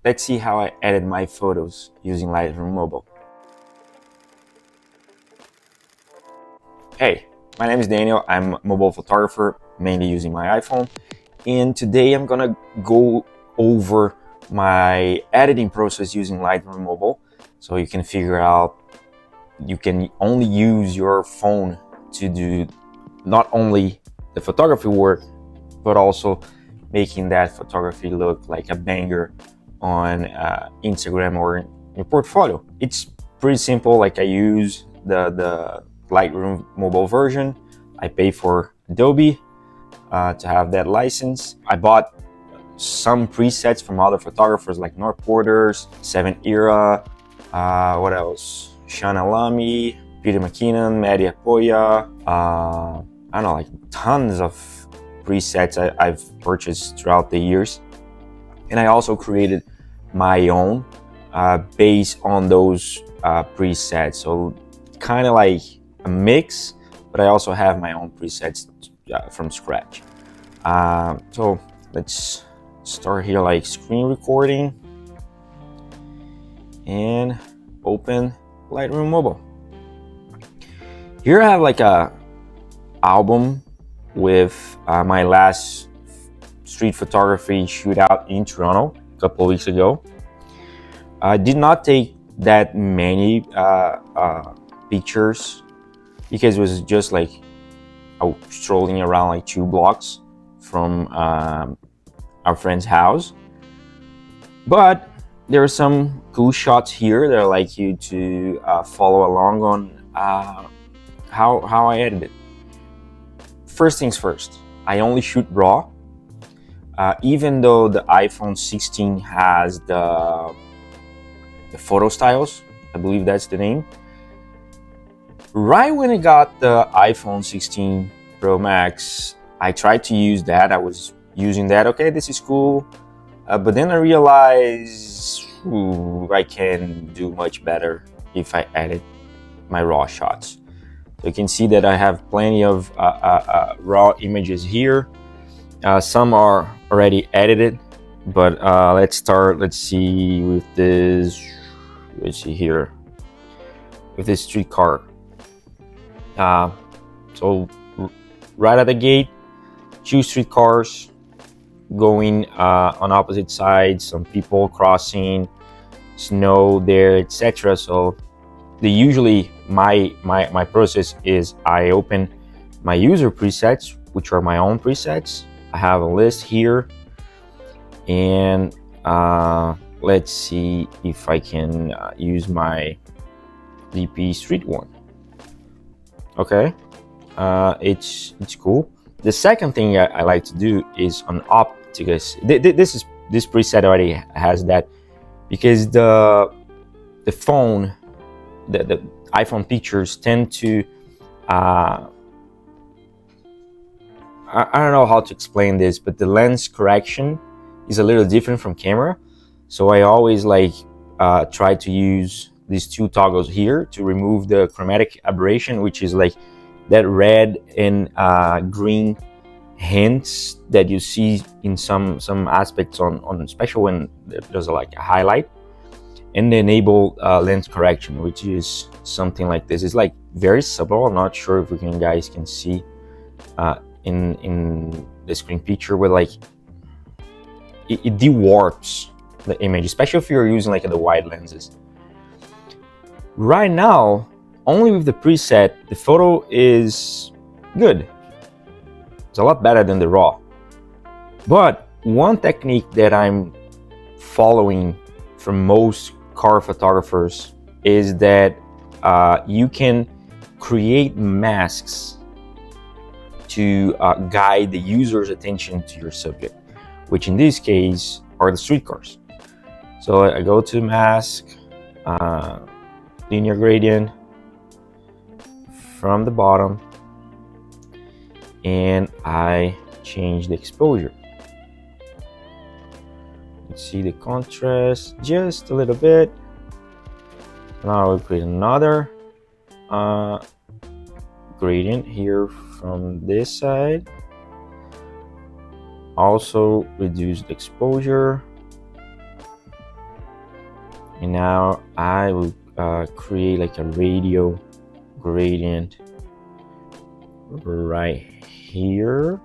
Let's see how I edit my photos using Lightroom Mobile. Hey, my name is Daniel. I'm a mobile photographer, mainly using my iPhone. And today I'm gonna go over my editing process using Lightroom Mobile, so you can figure out you can only use your phone to do not only the photography work, but also making that photography look like a banger on Instagram or in your portfolio. It's pretty simple. Like, I use the Lightroom Mobile version. I pay for Adobe to have that license. I bought some presets from other photographers like North Porters, 7 Era, what else? Shana Lamy, Peter McKinnon, Maddie Apoya, I don't know, like tons of presets I've purchased throughout the years. And I also created my own based on those presets. So kind of like a mix, but I also have my own presets from scratch. So let's start here, like screen recording, and open Lightroom Mobile. Here I have like a album with my last street photography shootout in Toronto a couple of weeks ago. I did not take that many pictures because it was just like I was strolling around like 2 blocks from our friend's house. But there are some cool shots here that I'd like you to follow along on how I edit it. First things first, I only shoot RAW. Even though the iPhone 16 has the photo styles, I believe that's the name. Right when I got the iPhone 16 Pro Max, I tried to use that. I was using that. Okay, this is cool. But then I realized I can do much better if I edit my RAW shots. So you can see that I have plenty of RAW images here. Some are already edited, but let's start. Let's see with this. Let's see here with this streetcar. So right at the gate, 2 streetcars going on opposite sides, some people crossing, snow there, etc. So usually my process is I open my user presets, which are my own presets. I have a list here, and let's see if I can use my DP Street one. Okay, it's cool. The second thing I like to do is on optics. This preset already has that, because the phone, the iPhone pictures tend to I don't know how to explain this, but the lens correction is a little different from camera. So I always like try to use these 2 toggles here to remove the chromatic aberration, which is like that red and green hints that you see in some aspects on especially when there's like a highlight. And enable lens correction, which is something like this. It's like very subtle. I'm not sure if you guys can see in the screen picture, where like it dewarps the image, especially if you're using like the wide lenses. Right now, only with the preset, the photo is good. It's a lot better than the RAW. But one technique that I'm following from most car photographers is that you can create masks to guide the user's attention to your subject, which in this case are the streetcars. So I go to mask, linear gradient from the bottom, and I change the exposure. Let's see the contrast just a little bit. Now I'll create another gradient here from this side. Also reduce the exposure. And now I will create like a radial gradient right here.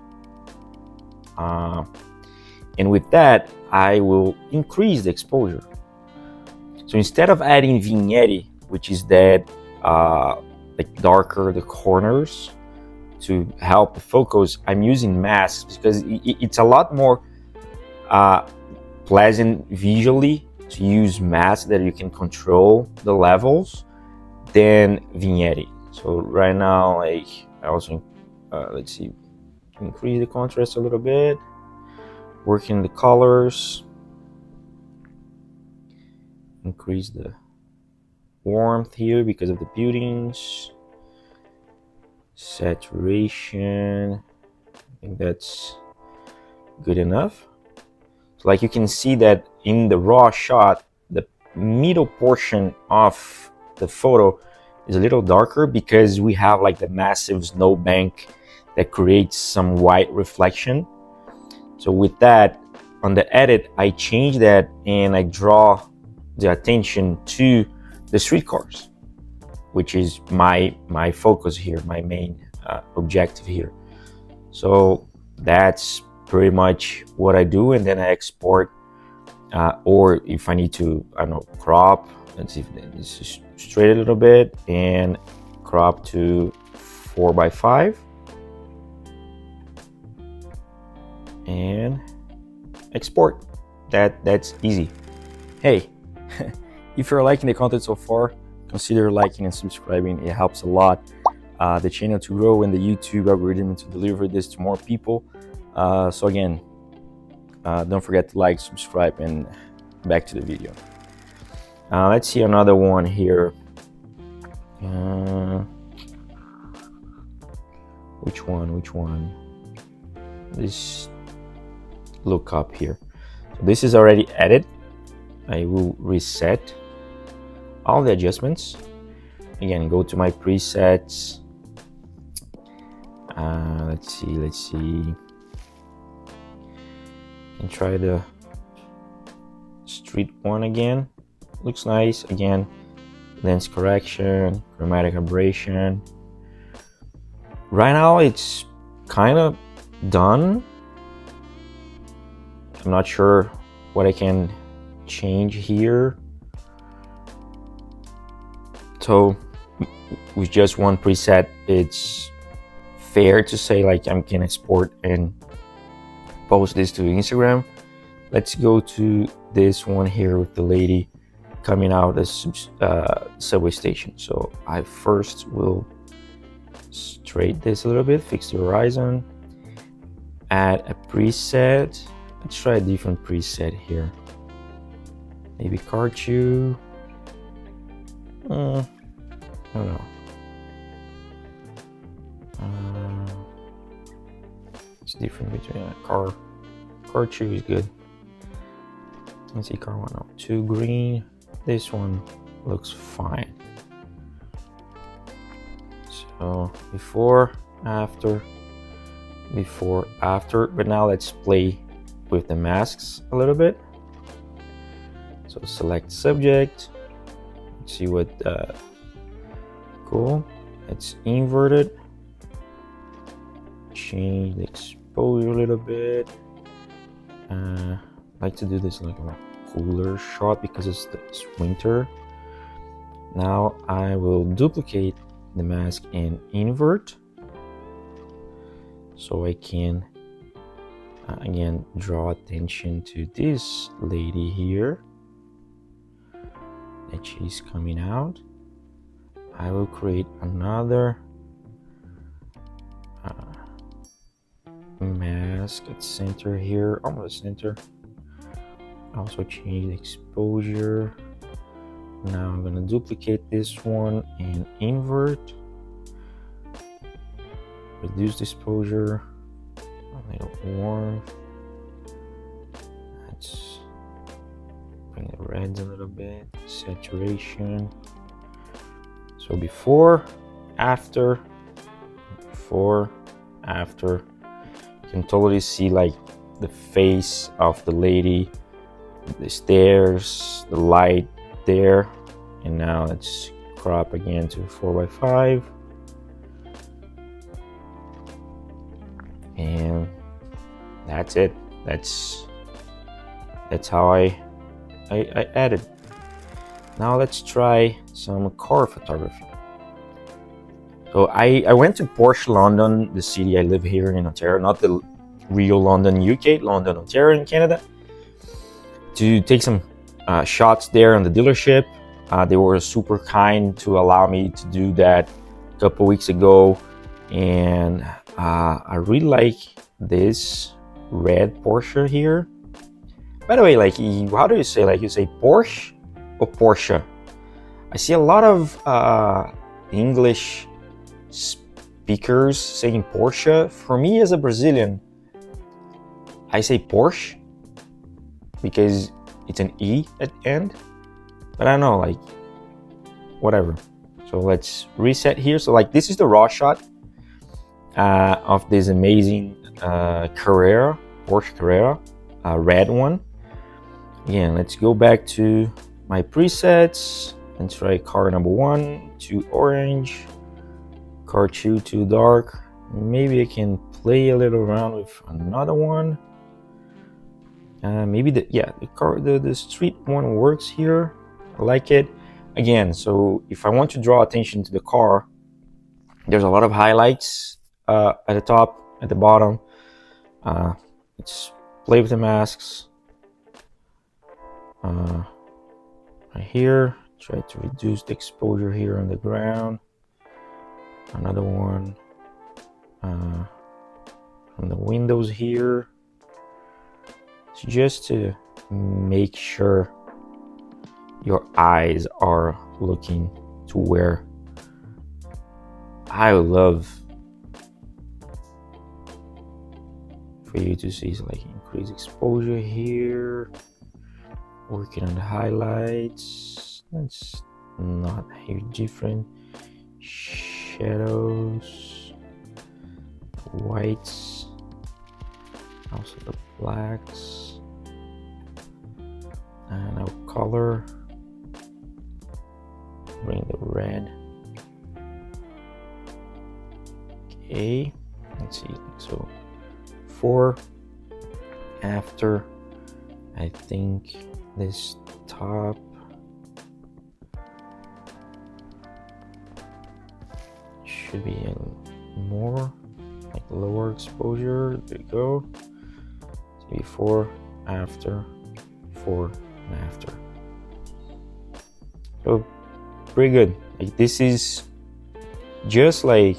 And with that, I will increase the exposure. So instead of adding vignette, which is that like darker the corners to help focus, I'm using masks because it's a lot more pleasant visually to use masks that you can control the levels than vignette. So right now, like I also let's see, increase the contrast a little bit, working the colors, increase the warmth here because of the buildings, saturation. I think that's good enough. So like you can see that in the raw shot, the middle portion of the photo is a little darker because we have like the massive snowbank that creates some white reflection. So with that, on the edit, I change that and I draw the attention to the streetcars, which is my focus here, my main objective here. So that's pretty much what I do, and then I export, or if I need to, I don't know, crop. Let's see if this is straight a little bit and crop to 4:5 and export. That's easy. Hey, if you're liking the content so far, consider liking and subscribing. It helps a lot the channel to grow and the YouTube algorithm to deliver this to more people. So again, don't forget to like, subscribe, and back to the video. Let's see another one here. Which one? This look up here. So this is already edited. I will reset all the adjustments. Again, go to my presets. Let's see. And try the street one again. Looks nice. Again, lens correction, chromatic aberration. Right now it's kind of done. I'm not sure what I can change here. So with just one preset, it's fair to say like I can export and post this to Instagram. Let's go to this one here with the lady coming out of the subway station. So I first will straighten this a little bit, fix the horizon, add a preset. Let's try a different preset here. Maybe cartoon. I don't know. It's different between a car 2 is good. Let's see, car 102 green. This one looks fine. So before, after, but now let's play with the masks a little bit. So select subject. Let's see what cool. It's inverted. Change the exposure a little bit. I like to do this like a cooler shot because it's winter. Now I will duplicate the mask and invert, so I can again draw attention to this lady here that she's coming out. I will create another mask at center here, almost center. Also change the exposure. Now I'm gonna duplicate this one and invert. Reduce the exposure. A little warmth. Let's bring the reds a little bit. Saturation. So before, after. You can totally see like the face of the lady, the stairs, the light, there. And now let's crop again to 4:5. And that's it. That's how I edit. Now let's try some car photography. So I went to Porsche London, the city I live here in Ontario, not the real London, UK, London, Ontario in Canada, to take some shots there on the dealership. They were super kind to allow me to do that a couple weeks ago. And I really like this red Porsche here. By the way, like, how do you say, like, you say Porsche or Porsche? I see a lot of English speakers saying Porsche. For me as a Brazilian, I say Porsche because it's an E at the end, but I don't know, like, whatever. So let's reset here. So like, this is the raw shot of this amazing Carrera, Porsche Carrera, red one. Again, let's go back to my presets and try car number 1, too orange, car 2, too dark. Maybe I can play a little around with another one. Maybe the street one works here. I like it. Again, so if I want to draw attention to the car, there's a lot of highlights at the top, at the bottom. Let's play with the masks. Right here, try to reduce the exposure here on the ground. Another one from the windows here. So just to make sure your eyes are looking to where I would love for you to see. So like, increase exposure here, working on the highlights. That's not a huge different. Shadows, whites, also the blacks, and our color. Bring the red. Okay, let's see. So before, after, I think this top should be a more like lower exposure. There you go. So before, after, before and after. So pretty good. Like, this is just like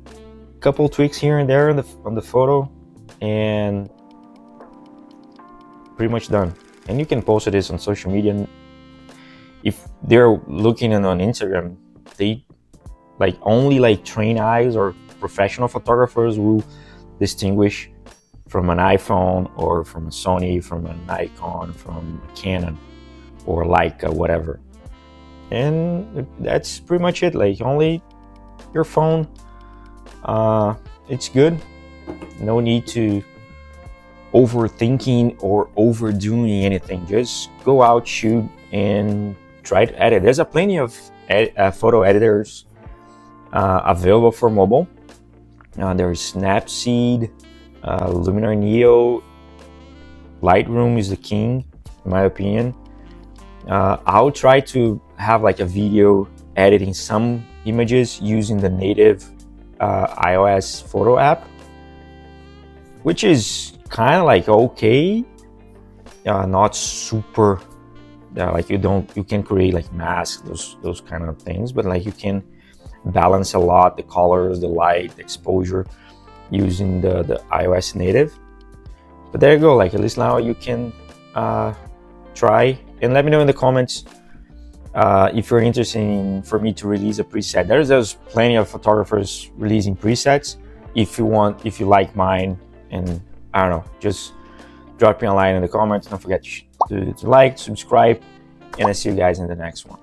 a couple tweaks here and there on the photo, and pretty much done. And you can post this on social media. If they're looking on Instagram, they like only like trained eyes or professional photographers will distinguish from an iPhone or from a Sony, from an Nikon, from a Canon or Leica, whatever. And that's pretty much it. Like, only your phone. It's good. No need to overthinking or overdoing anything. Just go out, shoot, and try to edit. There's plenty of photo editors available for mobile. There's Snapseed, Luminar Neo. Lightroom is the king, in my opinion. I'll try to have like a video editing some images using the native iOS photo app, which is kind of like okay, not super. Like, you can create like masks, those kind of things, but like you can balance a lot the colors, the light, the exposure using the iOS native. But there you go. Like, at least now you can try, and let me know in the comments if you're interested for me to release a preset. There's plenty of photographers releasing presets. If you like mine, and I don't know, just drop me a line in the comments. Don't forget to like, subscribe, and I'll see you guys in the next one.